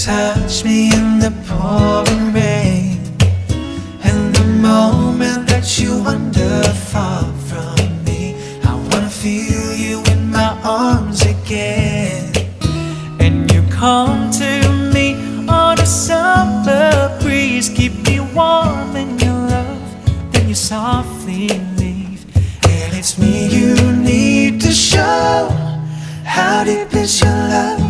touch me in the pouring rain, and the moment that you wander far from me, I wanna feel you in my arms again. And you come to me on a summer breeze, keep me warm in your love, then you softly leave. And it's me you need to show. How deep is your love?